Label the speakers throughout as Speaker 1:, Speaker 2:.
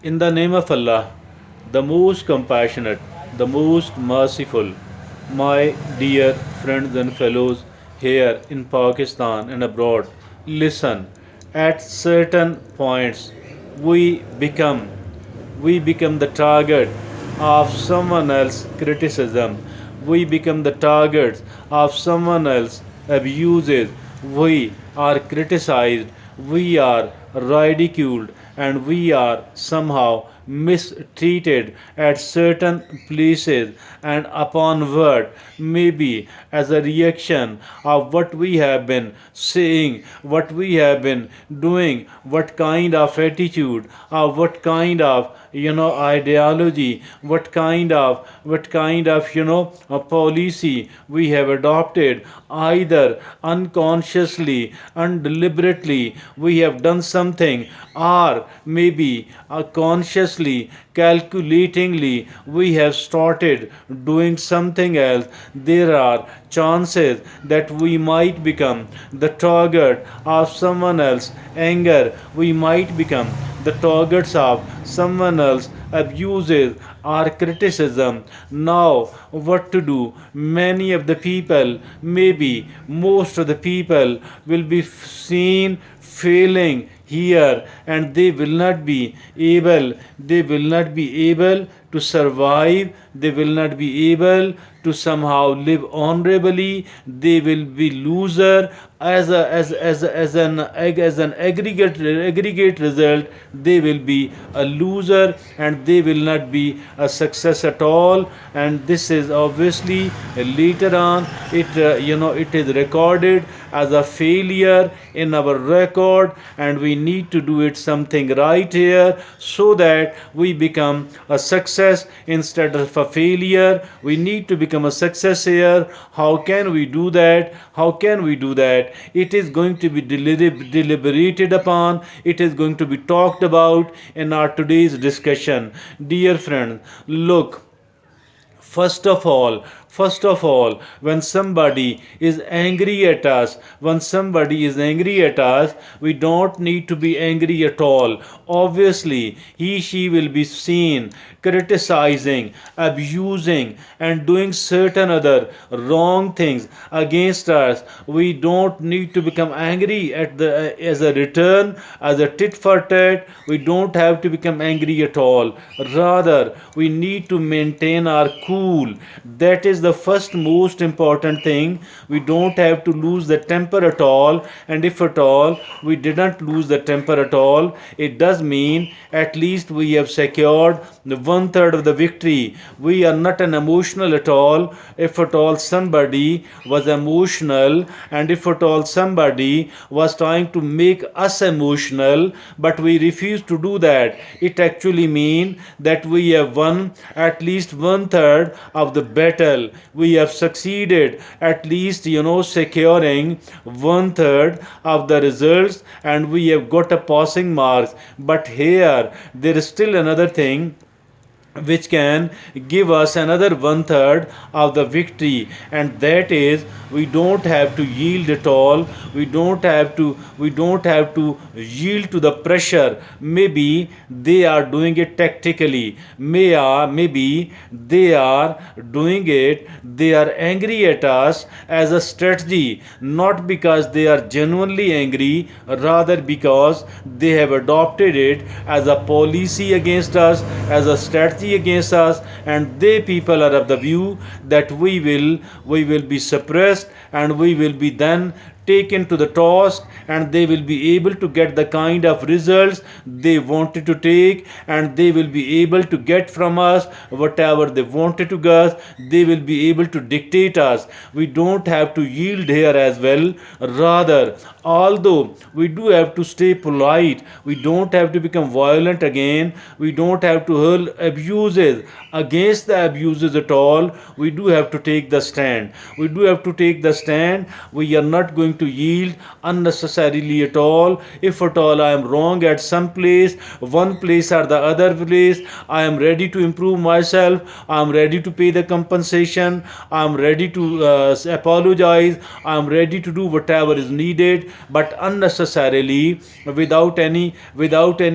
Speaker 1: In the name of Allah, the most compassionate, the most merciful, my dear friends and fellows here in Pakistan and abroad, listen. At certain points, we become we become the target of someone else's criticism. We become the targets of someone else's abuses. We are criticized, we are ridiculed, and we are somehow mistreated at certain places and upon word, maybe as a reaction of what we have been saying, what we have been doing, what kind of attitude, or what kind of ideology, what kind of a policy we have adopted, either unconsciously, undeliberately we have done something, or maybe consciously, calculatingly we have started doing something else. There are chances that we might become the target of someone else's anger, we might become the targets of someone else abuses or criticism. Now, what to do? Many of the people, maybe most of the people, will be seen failing here, and they will not be able to survive, they will not be able to somehow live honorably, they will be loser as an aggregate result. They will be a loser, and they will not be a success at all. And this is obviously later on it is recorded as a failure in our record, and we need to do it something right here so that we become a success instead of a failure. We need to become a success here. How can we do that? How can we do that? It is going to be deliberated upon, it is going to be talked about in our today's discussion. Dear friends, look, first of all, when somebody is angry at us, we don't need to be angry at all. Obviously, she will be seen criticizing, abusing, and doing certain other wrong things against us. We don't need to become angry at the as a return, as a tit for tat. We don't have to become angry at all. Rather, we need to maintain our cool. That is the first most important thing. We don't have to lose the temper at all, and if at all we didn't lose the temper at all, it does mean at least we have secured the one third of the victory. We are not an emotional at all. If at all somebody was emotional, and if at all somebody was trying to make us emotional, but we refuse to do that, it actually means that we have won at least one third of the battle. We have succeeded at least securing one third of the results, and we have got a passing marks. But here there is still another thing which can give us another one third of the victory, and that is we don't have to yield at all. We don't have to yield to the pressure. Maybe they are doing it tactically, maybe they are doing it, they are angry at us as a strategy, not because they are genuinely angry, rather because they have adopted it as a policy against us, as a strategy against us, and they people are of the view that we will be suppressed, and we will be then taken to the task, and they will be able to get the kind of results they wanted to take, and they will be able to get from us whatever they wanted to get. They will be able to dictate us. We don't have to yield here as well. Rather, although we do have to stay polite, we don't have to become violent again, we don't have to hurl abuses against the abuses at all. We do have to take the stand. We are not going going to yield unnecessarily at all. If at all I am wrong at some place, one place or the other place, I am ready to improve myself. I am ready to pay the compensation. I am ready to apologize. I am ready to do whatever is needed, but unnecessarily, without any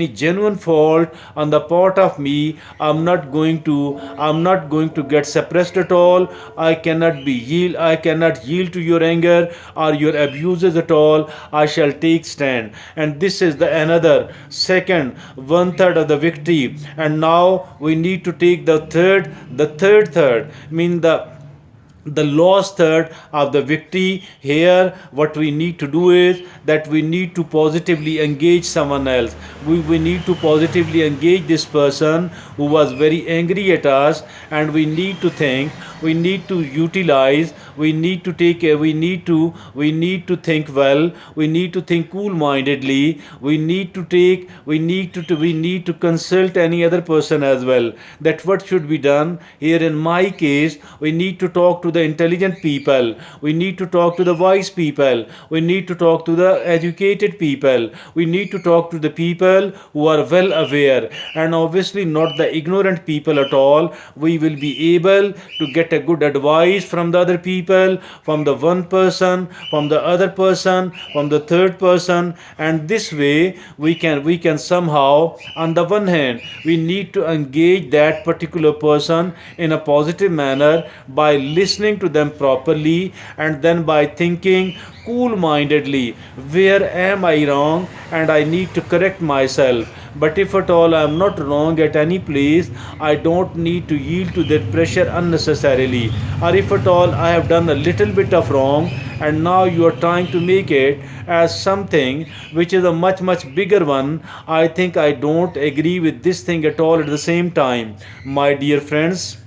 Speaker 1: genuine fault on the part of me. I'm not going to get suppressed at all. I cannot yield to your anger or your abuses at all. I shall take stand. And this is the another second one third of the victory. And now we need to take the third mean the lost third of the victory. Here what we need to do is that we need to positively engage someone else. We need to positively engage this person who was very angry at us, and we need to think, we need to utilize, we need to take care, we need to think well, we need to think cool mindedly, we need to consult any other person as well, that what should be done. Here in my case, we need to talk to the intelligent people, we need to talk to the wise people, we need to talk to the educated people, we need to talk to the people who are well aware, and obviously not the ignorant people at all. We will be able to get a good advice from the other people, from the one person, from the other person, from the third person, and this way we can somehow, on the one hand, we need to engage that particular person in a positive manner by listening to them properly, and then by thinking cool mindedly, where am I wrong and I need to correct myself. But if at all I am not wrong at any place, I don't need to yield to that pressure unnecessarily. Or if at all I have done a little bit of wrong, and now you are trying to make it as something which is a much much bigger one, I think I don't agree with this thing at all at the same time. My dear friends,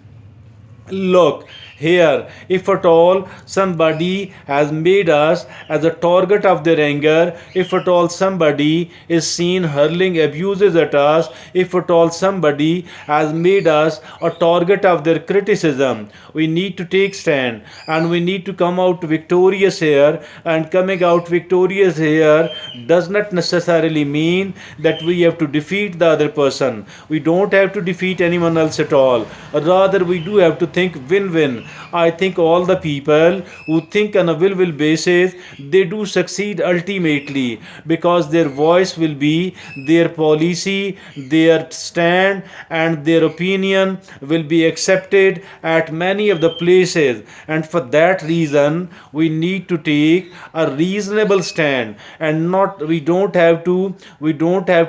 Speaker 1: look here, if at all somebody has made us as a target of their anger, if at all somebody is seen hurling abuses at us, if at all somebody has made us a target of their criticism, we need to take stand, and we need to come out victorious here. And coming out victorious here does not necessarily mean that we have to defeat the other person. We don't have to defeat anyone else at all. Rather, we do have to think win-win. I think all the people who think on a will basis, they do succeed ultimately, because their voice will be their policy, their stand, and their opinion will be accepted at many of the places. And for that reason, we need to take a reasonable stand, and not we don't have to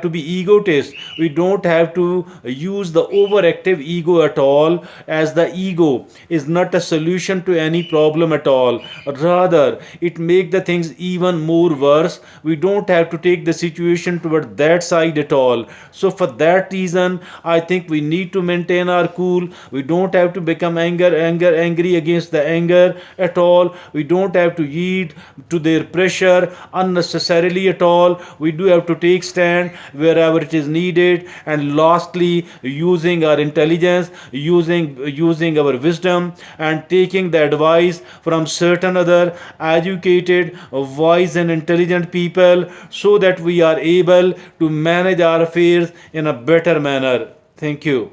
Speaker 1: be egotist. We don't have to use the overactive ego at all, as the ego is not a solution to any problem at all. Rather, it make the things even more worse. We don't have to take the situation toward that side at all. So for that reason, I think we need to maintain our cool. We don't have to become angry against the anger at all. We don't have to yield to their pressure unnecessarily at all. We do have to take stand wherever it is needed. And lastly, using our intelligence, using our wisdom, and taking the advice from certain other educated, wise, and intelligent people, so that we are able to manage our affairs in a better manner. Thank you.